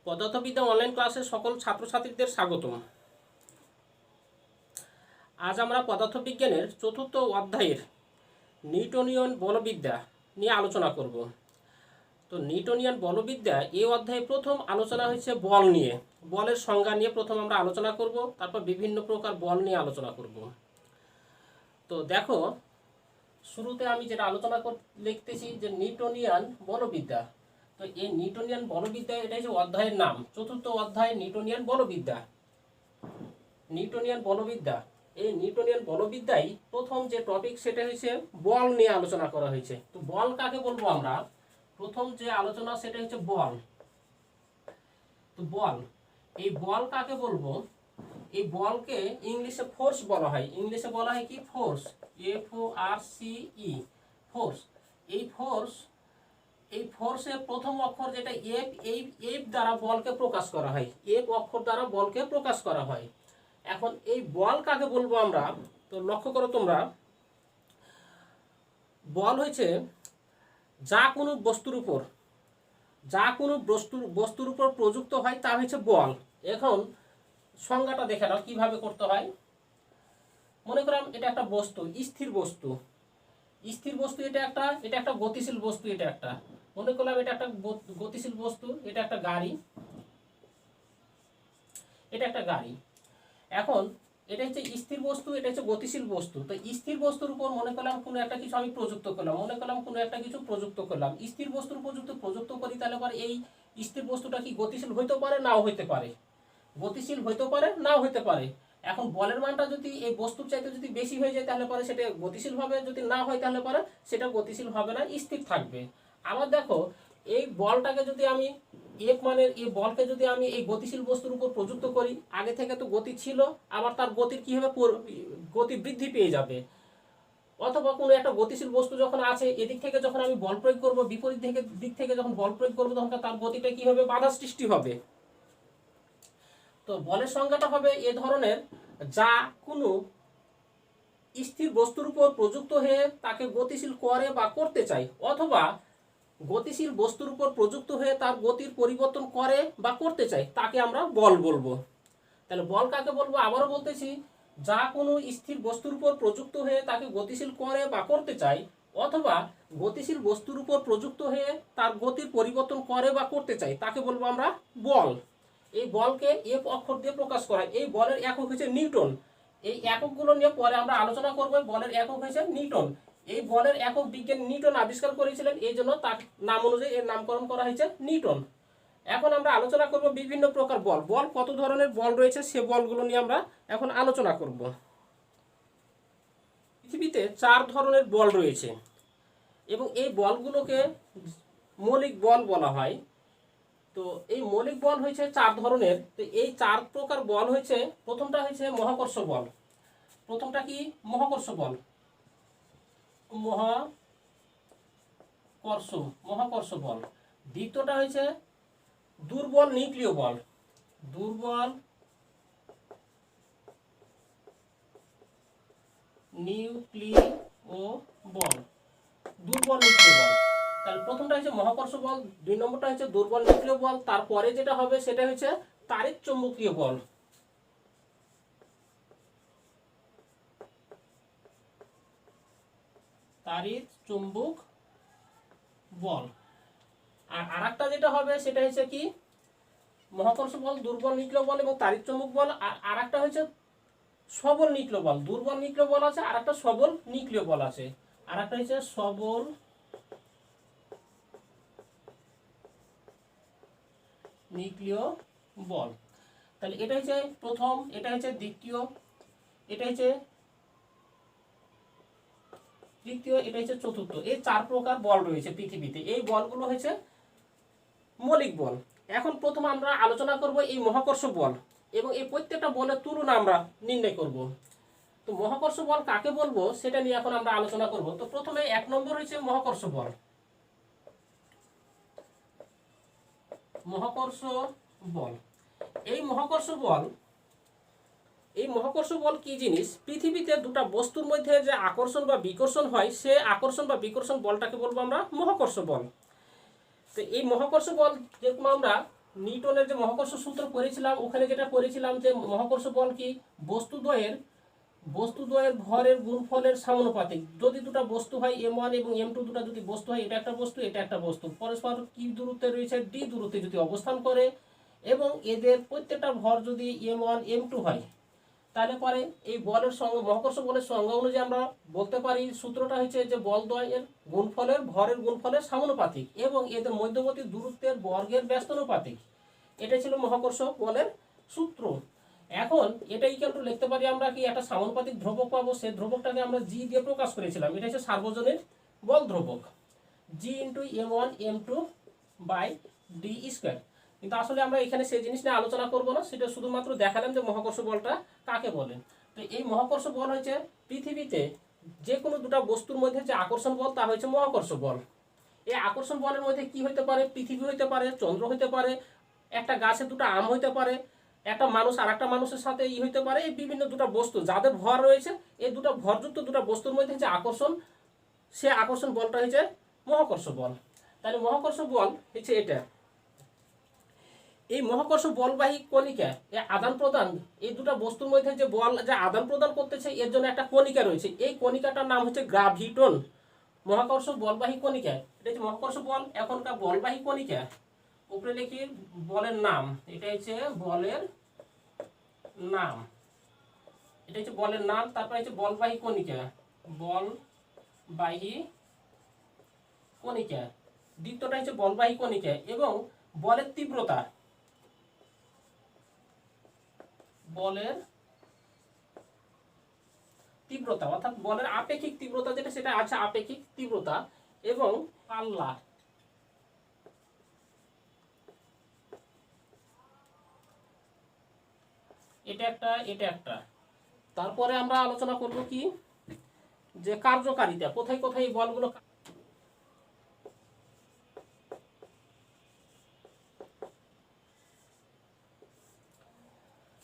পদার্থবিদ্যা অনলাইন ক্লাসে সকল ছাত্রছাত্রীদের স্বাগতম। আজ আমরা পদার্থবিজ্ঞানের চতুর্থ অধ্যায়ের নিউটনিয়ান বলবিদ্যা নিয়ে আলোচনা করব। তো নিউটনিয়ান বলবিদ্যা এই অধ্যায়ে প্রথম আলোচনা হয়েছে বল নিয়ে, বলের সংজ্ঞা নিয়ে প্রথম আমরা আলোচনা করব, তারপর বিভিন্ন প্রকার বল নিয়ে আলোচনা করব। তো দেখো, শুরুতে আমি যেটা আলোচনা লিখতেছি যে নিউটনিয়ান বলবিদ্যা। তো এই নিউটনিয়ান বলবিদ্যা এটা হচ্ছে অধ্যায়ের নাম, চতুর্থ অধ্যায় নিউটনিয়ান বলবিদ্যা। নিউটনিয়ান বলবিদ্যা, এই নিউটনিয়ান বলবিদ্যায় প্রথম যে টপিক সেটা হচ্ছে বল নিয়ে আলোচনা করা হয়েছে। তো বল কাকে বলবো আমরা? প্রথম যে আলোচনা সেটা হচ্ছে বল। তো বল, এই বল কাকে বলবো? এই বলকে ইংলিশে ফোর্স বলা হয়। ইংলিশে বলা হয় কি? Force, FORCE, force. এই ফোর্সের প্রথম অক্ষর যেটা এফ, এই দ্বারা বলকে প্রকাশ করা হয়। এফ অক্ষর দ্বারা বলকে প্রকাশ করা হয়। এখন এই বল কাকে বলবো আমরা? তো লক্ষ্য করো তোমরা, বল হচ্ছে যা কোনো বস্তুর উপর প্রযুক্ত হয় তা হচ্ছে বল। এখন সংজ্ঞাটা দেখে নাও কিভাবে করতে হয়। মনে করলাম এটা একটা বস্তু, স্থির বস্তু। এটা একটা গতিশীল বস্তু। মনে করলাম এটা একটা গতিশীল বস্তু, এটা একটা গাড়ি। এখন এটা হচ্ছে স্থির বস্তু, এটা হচ্ছে গতিশীল বস্তু। তো স্থির বস্তুর উপর মনে করলাম কোনো একটা কিছু আমি প্রযুক্ত করলাম। স্থির বস্তুর উপর যদি প্রযুক্ত করি তাহলে পরে এই স্থির বস্তুটা কি গতিশীল হইতে পারে, নাও হইতে পারে। নাও হইতে পারে। এখন বলের মানটা যদি এই বস্তুর চাইতে যদি বেশি হয়ে যায় তাহলে পরে সেটা গতিশীল হবে, যদি না হয় তাহলে পরে সেটা গতিশীল হবে না, স্থির থাকবে। আবার দেখো, এই বলটাকে যদি আমি এই বলকে যদি আমি এই গতিশীল বস্তুর উপর প্রযুক্ত করি, আগে থেকে তো গতি ছিল, আবার তার গতির কি হবে? গতি বৃদ্ধি পেয়ে যাবে। অথবা কোনো একটা গতিশীল বস্তু যখন আছে, এদিক থেকে যখন আমি বল প্রয়োগ করব, বিপরীত দিক থেকে যখন বল প্রয়োগ করবো, তখন তার গতিটা কি হবে? বাধা সৃষ্টি হবে। তো বলের সংজ্ঞাটা হবে এ ধরনের: যা কোনো স্থির বস্তুর উপর প্রযুক্ত হয়ে তাকে গতিশীল করে বা করতে চায়, অথবা গতিশীল বস্তুর উপর প্রযুক্ত হয়ে তার গতির পরিবর্তন করে বা করতে চায়, তাকে আমরা বল বলবো। তাহলে বল কাকে বলবো? আবারও বলতেছি, যা কোনো স্থির বস্তুর উপর প্রযুক্ত হয়ে তাকে গতিশীল করে বা করতে চায়, অথবা গতিশীল বস্তুর উপর প্রযুক্ত হয়ে তার গতির পরিবর্তন করে বা করতে চায়, তাকে বলবো আমরা বল। এই বলকে এফ অক্ষর দিয়ে প্রকাশ করা হয়। এই বলের একক হচ্ছে নিউটন। এই এককগুলো নিয়ে পরে আমরা আলোচনা করব। বলের একক হচ্ছে নিউটন। এই বলের একক বিজ্ঞানী নিউটন আবিষ্কার করেছিলেন, এই জন্য তার নাম অনুযায়ী এর নামকরণ করা হয়েছে নিউটন। এখন আমরা আলোচনা করব বিভিন্ন প্রকার বল। কত ধরনের বল রয়েছে সে বলগুলো নিয়ে আমরা এখন আলোচনা করব। পৃথিবীতে 4 ধরনের বল রয়েছে এবং এই বলগুলোকে মৌলিক বল বলা হয়। তো এই মৌলিক বল হয়েছে 4 ধরনের। তো এই 4 প্রকার বল হয়েছে, প্রথমটা হয়েছে মহাকর্ষ বল। প্রথমটা কি? মহাকর্ষ বল। মহাকর্ষ বল। দ্বিতীয়টা হয়েছে দুর্বল নিউক্লিয় বল। দুর্বল নিউক্লিয় বল। তাহলে প্রথমটা হচ্ছে মহাকর্ষ বল, 2 নম্বরটা হচ্ছে দুর্বল নিউক্লিয় বল, তারপরে যেটা হবে সেটা হচ্ছে তাড়িৎ চৌম্বকীয় বল। তাড়িৎ চৌম্বক বল। আর আরেকটা যেটা হবে সেটা হচ্ছে কি? মহাকর্ষ বল, দুর্বল নিউক্লিয় বল এবং তাড়িৎ চৌম্বক বল। আর আরেকটা হচ্ছে সবল নিউক্লিয় বল। দুর্বল নিউক্লিয় বল আছে, আর একটা সবল নিউক্লিয় বল আছে। আর একটা হচ্ছে সবল নিউক্লিয় বল। তাহলে এটা হচ্ছে প্রথম, এটা হচ্ছে দ্বিতীয়, এটা হচ্ছে তৃতীয়, এটা হচ্ছে চতুর্থ। এই 4 প্রকার বল রয়েছে পৃথিবীতে। এই বলগুলো হচ্ছে মৌলিক বল। এখন প্রথম আমরা আলোচনা করব এই মহাকর্ষ বল এবং এই প্রত্যেকটা বলের তুলনা আমরা নির্ণয় করব। তো মহাকর্ষ বল কাকে বলবো সেটা নিয়ে এখন আমরা আলোচনা করব। তো প্রথমে 1 নম্বর হচ্ছে মহাকর্ষ বল। এই মহাকর্ষ বল কি জিনিস? পৃথিবীতে দুটো বস্তুর মধ্যে যে আকর্ষণ বা বিকর্ষণ হয়, সে আকর্ষণ বা বিকর্ষণ বলটাকে বলবো আমরা মহাকর্ষ বল। তো এই মহাকর্ষ বল যেরকম আমরা নিউটনের যে মহাকর্ষ সূত্র পড়েছিলাম, ওখানে যেটা পড়েছিলাম যে মহাকর্ষ বল কি বস্তুদ্বয়ের ভরের গুণফলের সমানুপাতিক। যদি দুটো বস্তু হয় m1 এবং m2, দুটো যদি বস্তু হয়, এটা একটা বস্তু এটা একটা বস্তু, পরস্পর কি দূরত্বে রয়েছে d দূরত্বে যদি অবস্থান করে এবং এদের প্রত্যেকটা ভর যদি m1 m2 হয়, তাহলে পরে এই বলের সঙ্গে মহাকর্ষ বলের সংজ্ঞা অনুযায়ী আমরা বলতে পারি সূত্রটা হচ্ছে যে বলদ্বয়ের গুণফলের ভরের গুণফলের সমানুপাতিক এবং এদের মধ্যবর্তী দূরত্বের বর্গের ব্যস্তানুপাতিক। এটা ছিল মহাকর্ষ বলের সূত্র। এখন এটা ইকুয়াল টু লিখতে পারি আমরা কি একটা সমানুপাতিক ধ্রুবক পাবো, সেই ধ্রুবকটাকে আমরা জি দিয়ে প্রকাশ করেছিলাম। এটা হচ্ছে সার্বজনীন বল ধ্রুবক, G into m1 m2 by D square. কিন্তু আসলে আমরা এখানে সেই জিনিস নিয়ে আলোচনা করব না, সেটা শুধুমাত্র দেখালাম যে মহাকর্ষ বলটা কাকে বলে। তো এই মহাকর্ষ বল হচ্ছে পৃথিবীতে যে কোনো দুটো বস্তুর মধ্যে যে আকর্ষণ বল তা হচ্ছে মহাকর্ষ বল। এই আকর্ষণ বলের মধ্যে কি হতে পারে? পৃথিবী হতে পারে, চন্দ্র হতে পারে, একটা গাছে দুটো আম হতে পারে, একটা মানুষ আর একটা মানুষের সাথে হতে পারে। এই বিভিন্ন দুটো বস্তু যাদের ভর রয়েছে, এই দুটো ভরযুক্ত দুটো বস্তুর মধ্যে যে আকর্ষণ, সে আকর্ষণ বলটা হচ্ছে মহাকর্ষ বল। তাহলে মহাকর্ষ বল হচ্ছে এটা। এই মহাকর্ষ বলবাহী কণিকা এই আদান প্রদান, এই দুটো বস্তুর মধ্যে যে বল যে আদান প্রদান করতেছে, এর জন্য একটা কণিকা রয়েছে। এই কণিকাটার নাম হচ্ছে গ্রাভিটন। মহাকর্ষ বলবাহী কণিকা, এটা হচ্ছে মহাকর্ষ বল। এখনকার বলবাহী কণিকা উপরে লিখি বলের নাম, এটা হচ্ছে বলের নাম, এটা হচ্ছে বলের নাম। তারপরে হচ্ছে বলবাহী কণিকা, বলবাহী কণিকা। দ্বিতীয়টা হচ্ছে বলবাহী কণিকা এবং বলের তীব্রতা, বলের তীব্রতা অর্থাৎ বলের আপেক্ষিক তীব্রতা যেটা, সেটা আছে আপেক্ষিক তীব্রতা এবং পাল্লা। এটা একটা। তারপরে আমরা আলোচনা করব কি যে কার্যকারিতা, কোথায় কোথায় এই বলগুলো।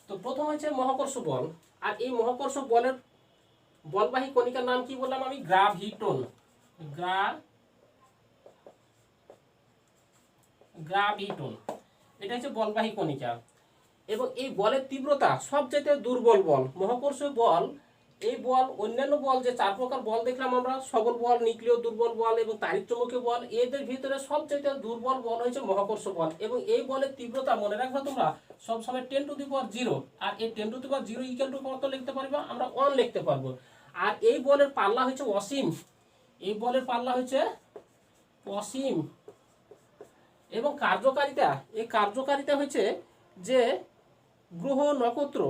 তো প্রথম হচ্ছে মহাকর্ষ বল। আর এই মহাকর্ষ বলের বলবাহী কণিকার নাম কি বললাম আমি? গ্রাভিটন। গ্রাভিটন, এটা হচ্ছে বলবাহী কণিকা। এবং এই বলের তীব্রতা সবচাইতে দুর্বল বল মহাকর্ষ বল। এই বল অন্যান্য বল যে চার প্রকার বল দেখলাম আমরা, সবল বল, নিউক্লিয় দুর্বল বল এবং তাড়িৎচুম্বকীয় বল, এদের ভিতরে সবচাইতে দুর্বল বল হচ্ছে মহাকর্ষ বল। এবং এই বলের তীব্রতা মনে রাখবা তোমরা সবসময় 10⁻0। আর এই 10⁻0 ইকুয়াল টু কত লিখতে পারবো আমরা? 1 লিখতে পারবো। আর এই বলের পাল্লা হচ্ছে অসীম, এই বলের পাল্লা হচ্ছে অসীম। এবং কার্যকারিতা, এই কার্যকারিতা হচ্ছে যে গ্রহ নক্ষত্র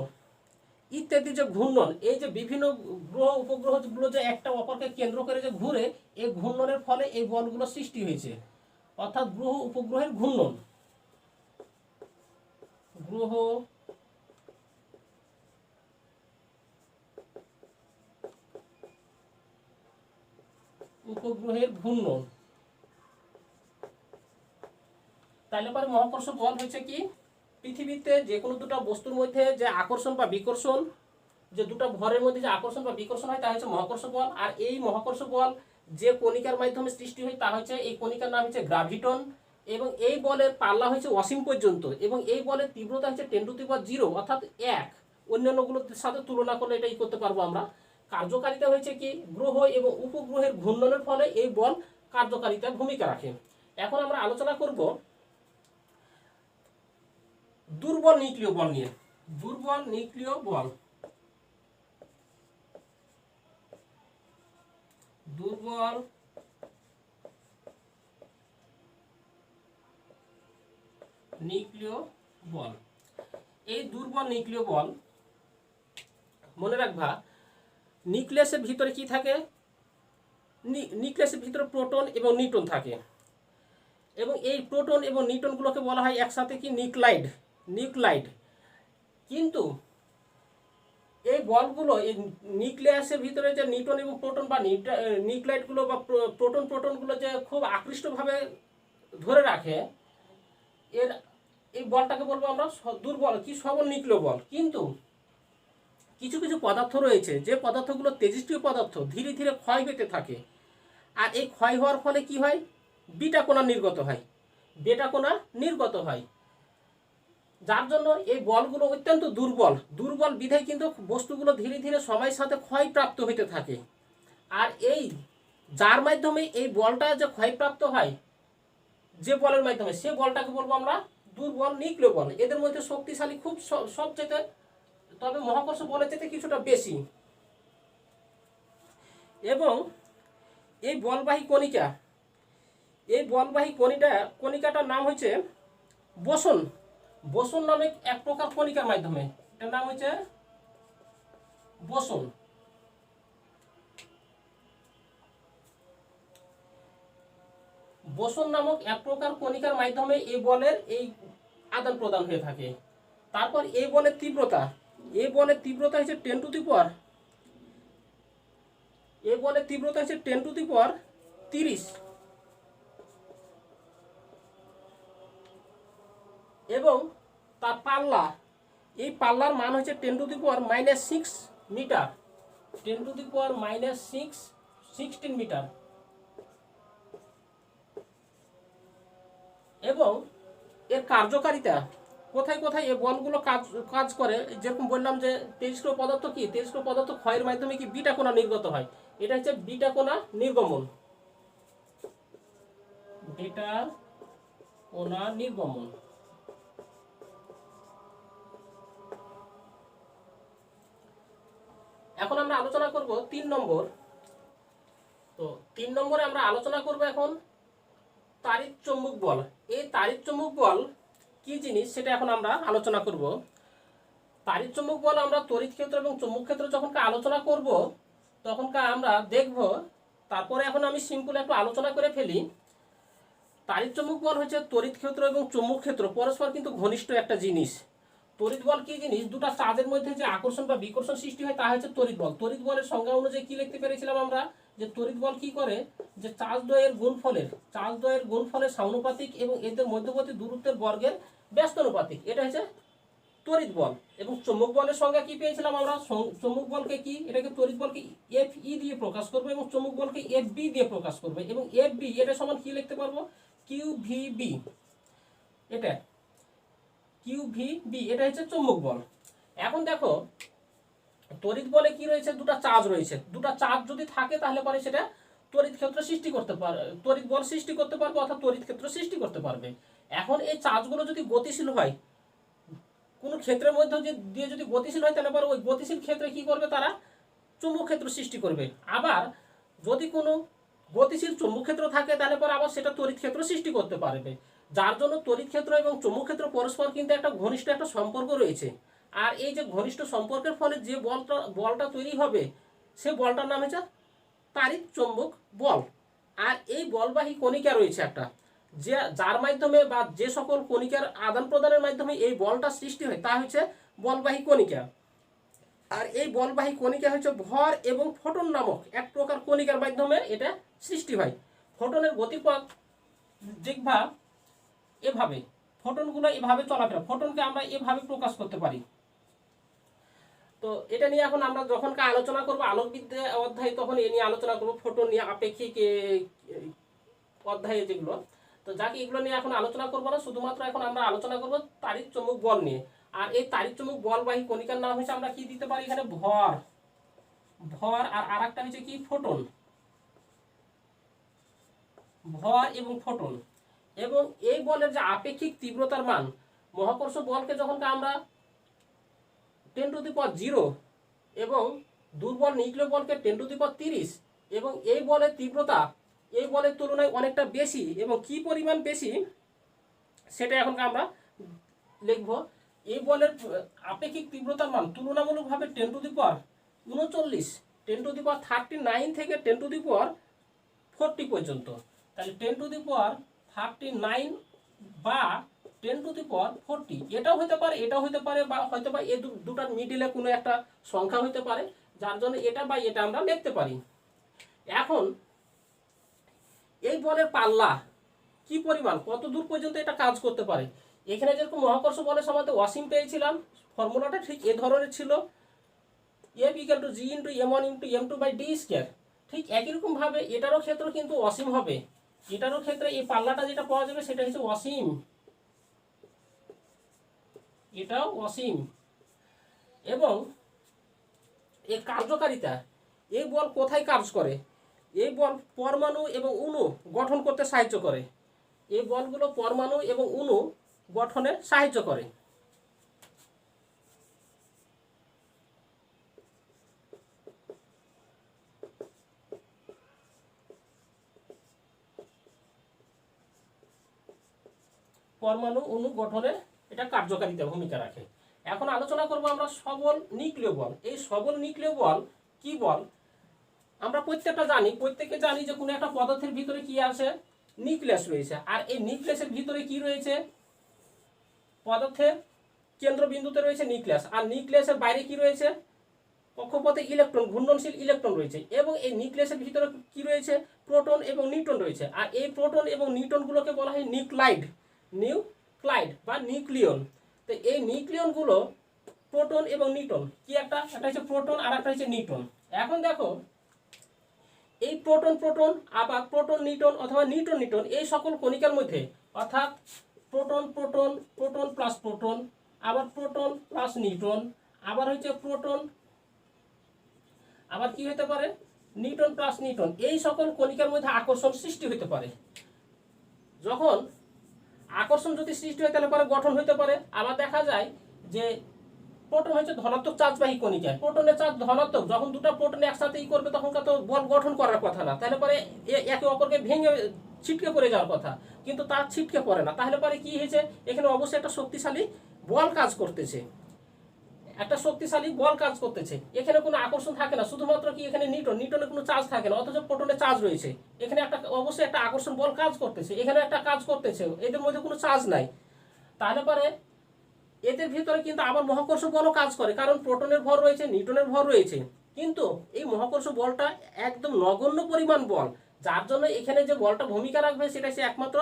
ইত্যাদি যে ঘূর্ণন, এই যে বিভিন্ন গ্রহ উপগ্রহগুলো যে একটা অপরকে কেন্দ্র করে যে ঘুরে, এই ঘূর্ণনের ফলে এই বলগুলো সৃষ্টি হয়েছে। অর্থাৎ গ্রহ উপগ্রহের ঘূর্ণন, গ্রহ উপগ্রহের ঘূর্ণন। তাহলে পরে মহাকর্ষ বল হচ্ছে কি পৃথিবীতে যে কোনো দুটো বস্তুর মধ্যে যে আকর্ষণ বা বিকর্ষণ, যে দুটো ভরের মধ্যে যে আকর্ষণ বা বিকর্ষণ হয় তা হচ্ছে মহাকর্ষ বল। আর এই মহাকর্ষ বল যে কণিকার মাধ্যমে সৃষ্টি হয় তা হচ্ছে, এই কণিকার নাম হচ্ছে গ্রাভিটন। এবং এই বলের পাল্লা হচ্ছে অসীম পর্যন্ত এবং এই বলের তীব্রতা হচ্ছে 10⁻0 অর্থাৎ 1। অন্যান্যগুলোর সাথে তুলনা করলে এটাই করতে পারবো আমরা। কার্যকারিতা হয়েছে কি গ্রহ এবং উপগ্রহের ঘূর্ণনের ফলে এই বল কার্যকারিতার ভূমিকা রাখে। এখন আমরা আলোচনা করব দুর্বল নিউক্লিয় বল নিয়ে। দুর্বল নিউক্লিয় বল, দুর্বল নিউক্লিয় বল। এই দুর্বল নিউক্লিয় বল মনে রাখবা নিউক্লিয়াসের ভিতরে কি থাকে? নিউক্লিয়াসের ভিতরে প্রোটন এবং নিউট্রন থাকে এবং এই প্রোটন এবং নিউট্রনগুলোকে বলা হয় একসাথে কি নিউক্লাইড। কিন্তু এই বলগুলো এই নিউক্লিয়াসের ভিতরে যে নিউট্রন এবং প্রোটন বা নিউক্লাইডগুলো বা প্রোটনগুলো যে খুব আকৃষ্টভাবে ধরে রাখে, এই বলটাকে বলবো আমরা দুর্বল কি সবল নিউক্লিয় বল। কিন্তু কিছু কিছু পদার্থ রয়েছে যে পদার্থগুলো তেজস্ক্রিয় পদার্থ, ধীরে ধীরে ক্ষয় হতে থাকে। আর এই ক্ষয় হওয়ার ফলে কি হয়? বিটা কণা নির্গত হয়, বেটা কণা নির্গত হয়। যার জন্য এই বলগুলো অত্যন্ত দুর্বল বিধায় কিন্তু বস্তুগুলো ধীরে ধীরে সময়ের সাথে ক্ষয়প্রাপ্ত হইতে থাকে। আর এই যার মাধ্যমে এই বলটা যে ক্ষয়প্রাপ্ত হয় যে বলের মাধ্যমে, সে বলটাকে বলবো আমরা দুর্বল নিউক্লিয় বল। এদের মধ্যে শক্তিশালী খুব সবচেয়ে, তবে মহাকর্ষ বলের চেয়ে কিছুটা বেশি। এবং এই বলবাহী কণিকাটার নাম হচ্ছে বোসন নামে এক প্রকার কণিকার মাধ্যমে, এটার নাম হচ্ছে বোসন নামক এক প্রকার কণিকার মাধ্যমে এই বলের এই আদান প্রদান হয়ে থাকে। তারপর এই বলের তীব্রতা হচ্ছে 10 টু দি পাওয়ার, এই বলের তীব্রতা হচ্ছে 10 টু দি পাওয়ার 30, এবং তার পাল্লা, এই পাল্লার মান হচ্ছে 10 to the power -6 metre, 10 to the power -16 metre. এবং এর কার্যকারিতা কোথায় কোথায় এই বলগুলো কাজ করে, যেরকম বললাম যে তেজস্ক্রিয় পদার্থ কি, তেজস্ক্রিয় পদার্থ ক্ষয়ের মাধ্যমে কি বিটা কণা নির্গত হয়, এটা হচ্ছে বিটা কণা নির্গমন, এখন আমরা আলোচনা করব 3 নম্বর। তো 3 নম্বরে আমরা আলোচনা করব এখন তাড়িৎ চৌম্বক বল। এই তাড়িৎ চৌম্বক বল কি জিনিস সেটা এখন আমরা আলোচনা করব। তাড়িৎ চৌম্বক বল আমরা তড়িৎ ক্ষেত্র এবং চৌম্বক ক্ষেত্র যখন আলোচনা করব তখন আমরা দেখব। তারপরে এখন আমি সিম্পল একটু আলোচনা করে ফেলি। তাড়িৎ চৌম্বক বল হচ্ছে তড়িৎ ক্ষেত্র এবং চৌম্বক ক্ষেত্র পরস্পর কিন্তু ঘনিষ্ঠ একটা জিনিস। তড়িৎ বল কি জিনিস, দুটো চার্জের মধ্যে যে আকর্ষণ বা বিকর্ষণ সৃষ্টি হয় তা হচ্ছে তড়িৎ বল। তড়িৎ বলের সংজ্ঞা অনুযায়ী কি লিখতে পেরেছিলাম আমরা, যে তড়িৎ বল কি করে, যে চার্জ দ্বয়ের গুণফলের সমানুপাতিক এবং এদের মধ্যবর্তী দূরত্বের বর্গের ব্যস্তানুপাতিক, এটা হচ্ছে তড়িৎ বল। এবং চৌম্বক বলের সংজ্ঞা কি পেয়েছিলাম আমরা, চৌম্বক বলকে কি, এটাকে তড়িৎ বলকে Fe দিয়ে প্রকাশ করবো এবং চৌম্বক বলকে Fb দিয়ে প্রকাশ করবে। এবং Fb এটা সমান কি লিখতে পারবো, QVB, এটা QVB, এটা হচ্ছে চৌম্বক বল। এখন দেখো তড়িৎ বলে কি রয়েছে, দুটো চার্জ রয়েছে, দুটো চার্জ যদি থাকে তাহলে পরে সেটা তড়িৎ ক্ষেত্র সৃষ্টি করতে পারে, তড়িৎ বল সৃষ্টি করতে পারবে অর্থাৎ তড়িৎ ক্ষেত্র সৃষ্টি করতে পারবে। এখন এই চার্জগুলো যদি গতিশীল হয়, কোনো ক্ষেত্রের মধ্যে দিয়ে যদি গতিশীল হয় তাহলে পরে ওই গতিশীল ক্ষেত্রে কি করবে, তারা চৌম্বক ক্ষেত্র সৃষ্টি করবে। আবার যদি কোনো গতিশীল চৌম্বক ক্ষেত্র থাকে তাহলে পরে আবার সেটা তড়িৎ ক্ষেত্র সৃষ্টি করতে পারবে। যার জন্য তড়িৎ ক্ষেত্র এবং চৌম্বক ক্ষেত্র পরস্পর কিন্তু একটা ঘনিষ্ঠ একটা সম্পর্ক রয়েছে। আর এই যে ঘনিষ্ঠ সম্পর্কের ফলে যে বলটা তৈরি হবে সে বলটার নাম হচ্ছে তাড়িৎ চৌম্বক বল। আর এই বলবাহী কণিকা রয়েছে একটা, যে যার মাধ্যমে বা যে সকল কণিকার আদান প্রদানের মাধ্যমে এই বলটা সৃষ্টি হয় তা হচ্ছে বলবাহী কণিকা। আর এই বলবাহী কণিকা হচ্ছে ভর এবং ফোটন নামক এক প্রকার কণিকার মাধ্যমে এটা সৃষ্টি হয়। ফোটনের গতিপথ দেখবা এভাবে, ফোটনগুলো এভাবে চলাফেরা, ফোটনকে আমরা এভাবে প্রকাশ করতে পারি। তো এটা নিয়ে এখন আমরা যখন আলোচনা করব আলোকবিদ্যা অধ্যায় তখন এ নিয়ে আলোচনা করব, ফোটন নিয়ে আপেক্ষিক অধ্যায়ে যেগুলো। তো যাকে এগুলো নিয়ে এখন আলোচনা করবো না, শুধুমাত্র এখন আমরা আলোচনা করব তাড়িৎ চৌম্বক বল নিয়ে। আর এই তাড়িৎ চৌম্বক বলবাহী কণিকার নাম হচ্ছে, আমরা কি দিতে পারি এখানে, ভর আর আরেকটা হচ্ছে কি, ফোটন, ভর এবং ফোটন। এবং এই বলের যে আপেক্ষিক তীব্রতার মান, মহাকর্ষ বলকে যখন আমরা 10 টু দি পাওয়ার 0 এবং দুর্বল নিউক্লিয় বলকে 10 টু দি পাওয়ার 30, এবং এই বলের তীব্রতা এই বলের তুলনায় অনেকটা বেশি। এবং কি পরিমাণ বেশি সেটা এখন আমরা লিখব। এই বলের আপেক্ষিক তীব্রতার মান তুলনামূলকভাবে 10 to the power 39, 10 to the পাওয়ার 39 থেকে 10 টু দি পাওয়ার 40 পর্যন্ত। তাহলে 10 টু দি পাওয়ার 39 বা 10 টু দি পাওয়ার 40, এটাও হতে পারে এটাও হতে পারে, বা হয়তো বা এই দুটার মিডিলে কোনো একটা সংখ্যা হতে পারে, যার জন্য এটা বা এটা আমরা লিখতে পারি। এখন এই বলের পাল্লা কি পরিমাণ, কত দূর পর্যন্ত এটা কাজ করতে পারে। এখানে যেরকম মহাকর্ষ বলের সম্বন্ধে অসীম পেয়েছিলাম, ফর্মুলাটা ঠিক এ ধরনের ছিল, F = G × m1 × m2/d²। ঠিক একই রকম ভাবে এটারও ক্ষেত্র কিন্তু অসীম হবে, এটারও ক্ষেত্রে এই পাল্লাটা যেটা পাওয়া যাবে সেটা হচ্ছে অসীম। এটাও অসীম। এবং এর কার্যকারিতা, এই বল কোথায় কাজ করে? এই বল পরমাণু এবং অণু গঠন করতে সাহায্য করে। এই বলগুলো পরমাণু এবং অণু গঠনে সাহায্য করে। পরমাণু অণু গঠনে এটা কার্যকারিতা ভূমিকা রাখে। এখন আলোচনা করব আমরা সবল নিউক্লিয় বল। এই সবল নিউক্লিয় বল কি বল? আমরা প্রত্যেকে জানি যে কোনো একটা পদার্থের ভিতরে কি আছে? নিউক্লিয়াস রয়েছে। আর এই নিউক্লিয়াসের ভিতরে কি রয়েছে? পদার্থের কেন্দ্রবিন্দুতে রয়েছে নিউক্লিয়াস, আর নিউক্লিয়াসের বাইরে কি রয়েছে? কক্ষপথে ইলেকট্রন, ঘূর্ণনশীল ইলেকট্রন রয়েছে। এবং এই নিউক্লিয়াসের ভিতরে কি রয়েছে? প্রোটন এবং নিউট্রন রয়েছে। আর এই প্রোটন এবং নিউট্রনগুলোকে বলা হয় নিউক্লাইড বা নিউক্লিয়ন। তো এই নিউক্লিয়নগুলো প্রোটন এবং নিউট্রন কি একটা হচ্ছে প্রোটন আর একটা হচ্ছে নিউট্রন। এখন দেখো, এই প্রোটন আবার প্রোটন নিউট্রন অথবা নিউট্রন এই সকল কণিকার মধ্যে, অর্থাৎ প্রোটন প্লাস প্রোটন, আবার প্রোটন প্লাস নিউট্রন, আবার হচ্ছে প্রোটন, আবার কি হতে পারে? নিউট্রন প্লাস নিউট্রন, এই সকল কণিকার মধ্যে আকর্ষণ সৃষ্টি হতে পারে। যখন আকর্ষণ যদি সৃষ্টি হয় তাহলে পরে গঠন হতে পারে। আবার দেখা যায় যে প্রোটন হচ্ছে ধনাত্মক চার্জবাহী কণিকা, প্রোটনের চার্জ ধনাত্মক, যখন দুটো প্রোটন একসাথে করবে তখন তো বল গঠন করার কথা না, তাহলে পরে একে অপরকে ভেঙে ছিটকে পড়ে যাওয়ার কথা, কিন্তু তার ছিটকে পড়ে না। তাহলে পরে কি হয়েছে? এখানে অবশ্যই একটা শক্তিশালী বল কাজ করতেছে, এখানে কোনো আকর্ষণ থাকে না, শুধুমাত্র কি এখানে নিউটনের কোনো চার্জ থাকে না, অথচ প্রোটনের চার্জ রয়েছে। এখানে অবশ্যই একটা আকর্ষণ বল কাজ করতেছে, এখানে একটা কাজ করতেছে, এদের মধ্যে কোনো চার্জ নাই। তাহলে পরে এদের ভিতরে কিন্তু আবার মহাকর্ষ বলও কাজ করে, কারণ প্রোটনের ভর রয়েছে, নিউটনের ভর রয়েছে। কিন্তু এই মহাকর্ষ বলটা একদম নগণ্য পরিমাণ বল, যার জন্য এখানে যে বলটা ভূমিকা রাখবে সেটা হচ্ছে একমাত্র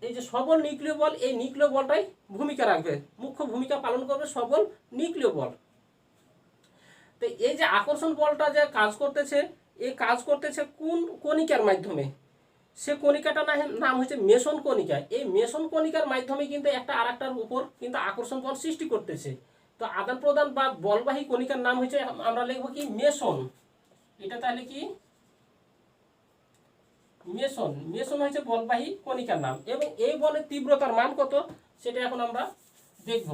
এই যে সবল নিউক্লিয় বল। এই নিউক্লিয় বলটাই ভূমিকা রাখবে, মুখ্য ভূমিকা পালন করবে সবল নিউক্লিয় বল। তো এই যে আকর্ষণ বলটা যে কাজ করতেছে, এই কাজ করতেছে কোন কণিকার মাধ্যমে? সে কণিকাটার নাম হচ্ছে মেসন কণিকা। এই মেসন কণিকার মাধ্যমে কিন্তু একটা আর একটার উপর কিন্তু আকর্ষণ বল সৃষ্টি করতেছে। তো আদান প্রদান বা বলবাহী কণিকার নাম হচ্ছে, আমরা লিখবো কি? মেসন। এটা তাহলে কি? মেসন হচ্ছে বলবাহী কণিকার নাম। এবং এই বলের তীব্রতার মান কত সেটা এখন আমরা দেখব।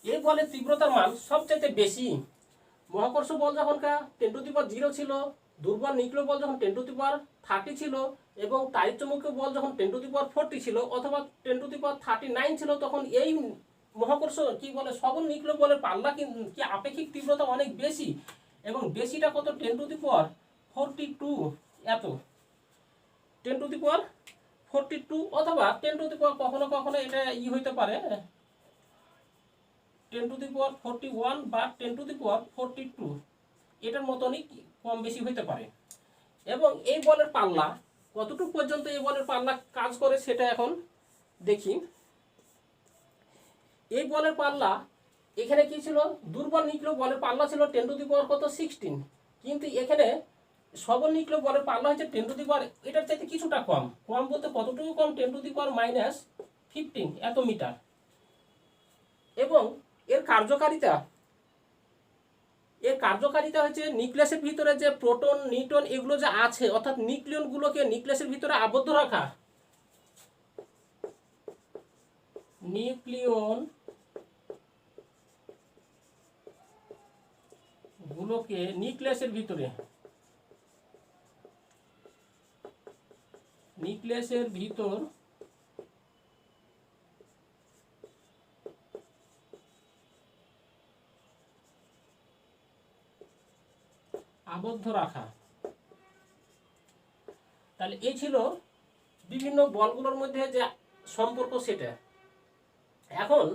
এই বলের তীব্রতার মান সবচেয়ে বেশি মহাকর্ষ বল যখন 10⁻0 ছিল, দুর্বল নিউক্লিয় বল যখন 10⁻30 ছিল, এবং তাড়িৎ-চুম্বকীয় বল যখন 10⁻40 ছিল অথবা 10⁻39 ছিল, তখন এই মহাকর্ষ কি বলে সবল নিউক্লিয় বলের পাল্লা কি আপেক্ষিক তীব্রতা অনেক বেশি। এবং বেশিটা কত? 10⁻42 এত, 10⁻42 অথবা 10 কখনো কখনো এটা হইতে পারে 10⁻41 বা 10⁻42, এটার মতনই কম বেশি হইতে পারে। এবং এই বলের পাল্লা কতটুকু পর্যন্ত এই বলের পাল্লা কাজ করে সেটা এখন দেখি। এই বলের পাল্লা এখানে কি ছিল? দুর্বল নিউক্লিয় বলের পাল্লা ছিল 10⁻16, কিন্তু এখানে সবল নিউক্লিয় বলের পাল্লা হচ্ছে 10⁻, এটার চাইতে কিছুটা কম বলতে কতটুকু কম? 10⁻−15 এত মিটার। এবং এর কার্যকারিতা হচ্ছে নিউক্লিয়াসের ভিতরে যে প্রোটন, নিউট্রন এগুলো যে আছে, অর্থাৎ নিউক্লিয়নগুলোকে নিউক্লিয়াসের ভিতরে আবদ্ধ রাখা, নিউক্লিয়ন গুলোকে নিউক্লিয়াসের ভিতর আবদ্ধ রাখা। তাহলে এই ছিল বিভিন্ন বলগুলোর মধ্যে যে সম্পর্ক সেটা। এখন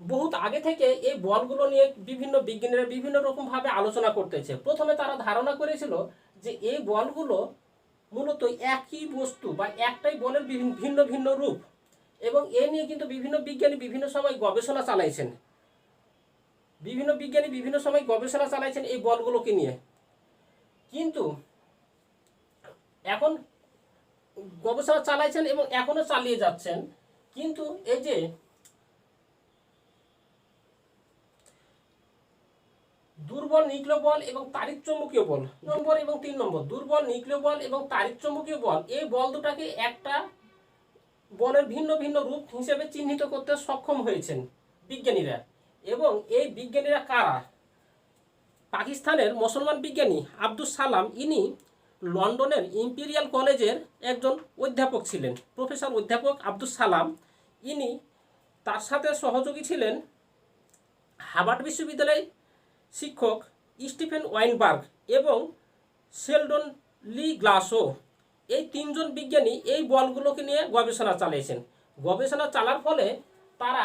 বহুত আগে থেকে এই বলগুলো নিয়ে বিভিন্ন বিজ্ঞানীরা বিভিন্ন রকমভাবে আলোচনা করতেছে। প্রথমে তারা ধারণা করেছিল যে এই বলগুলো মূলত একই বস্তু বা একটাই বলের ভিন্ন ভিন্ন রূপ, এবং এ নিয়ে কিন্তু বিভিন্ন বিজ্ঞানী বিভিন্ন সময় গবেষণা চালাইছেন। এই বলগুলোকে নিয়ে। কিন্তু এখন গবেষণা চালাইছেন এবং এখনো চালিয়ে যাচ্ছেন। কিন্তু এই যে দুর্বল নিউক্লিয় বল এবং তাড়িৎচুম্বকীয় বল নম্বর এবং 3 নম্বর, দুর্বল নিউক্লিয় বল এবং তাড়িৎচুম্বকীয় বল, এই বল দুটাকে একটা বলের ভিন্ন ভিন্ন রূপ হিসেবে চিহ্নিত করতে সক্ষম হয়েছেন বিজ্ঞানীরা। এবং এই বিজ্ঞানীরা কারা? পাকিস্তানের মুসলমান বিজ্ঞানী আব্দুস সালাম, ইনি লন্ডনের ইম্পেরিয়াল কলেজের একজন অধ্যাপক ছিলেন, প্রফেসর অধ্যাপক আব্দুস সালাম। ইনি, তার সাথে সহযোগী ছিলেন হার্ভার্ড বিশ্ববিদ্যালয়ের শিক্ষক স্টিফেন ওয়াইনবার্গ এবং শেলডন লি গ্লাসও। এই তিনজন বিজ্ঞানী এই বলগুলোকে নিয়ে গবেষণা চালিয়েছেন। গবেষণা চালার ফলে তারা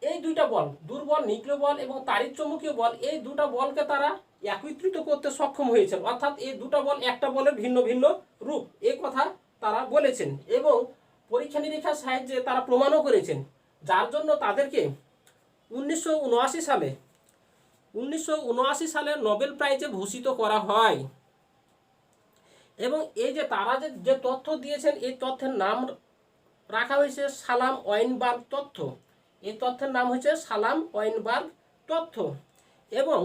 এই দুইটা বল, দুর্বল নিউক্লিয় বল এবং তাড়িৎচুম্বকীয় বল, এই দুটা বলকে তারা একত্রিত করতে সক্ষম হয়েছেন। অর্থাৎ এই দুটা বল একটা বলের ভিন্ন ভিন্ন রূপ, এই কথা তারা বলেছেন এবং পরীক্ষা নিরীক্ষার সাহায্যে তারা প্রমাণও করেছেন। যার জন্য তাদেরকে 1979 সালে নোবেল প্রাইজে ভূষিত করা হয়। এবং এই যে তারা যে তথ্য দিয়েছেন, এই তথ্যের নাম রাখা হয়েছে সালাম ওয়াইনবার্গ তথ্য। এই তথ্যের নাম হচ্ছে সালাম ওয়াইনবার্গ তথ্য। এবং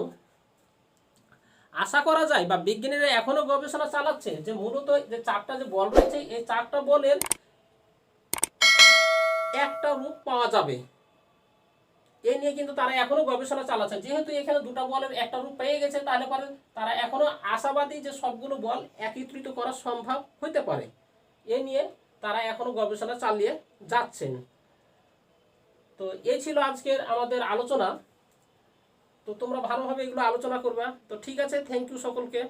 আশা করা যায় বা বিজ্ঞানীরা এখনো গবেষণা চালাচ্ছে যে মূলত যে চারটা যে বল রয়েছে, এই চারটা বলের একটা রূপ পাওয়া যাবে, এই নিয়ে কিন্তু তারা এখনো গবেষণা চালাচ্ছে। যেহেতু এখানে দুটা বলের একটা রূপ পেয়ে গেছে, তাহলে পরে তারা এখনো আশাবাদী যে সবগুলো বল একত্রিত করা সম্ভব হতে পারে। এ নিয়ে তারা এখনো গবেষণা চালিয়ে যাচ্ছেন। তো এই ছিল আজকের আমাদের আলোচনা। তো তোমরা ভালোভাবে এগুলো আলোচনা করবা। তো ঠিক আছে, থ্যাংক ইউ সকলকে।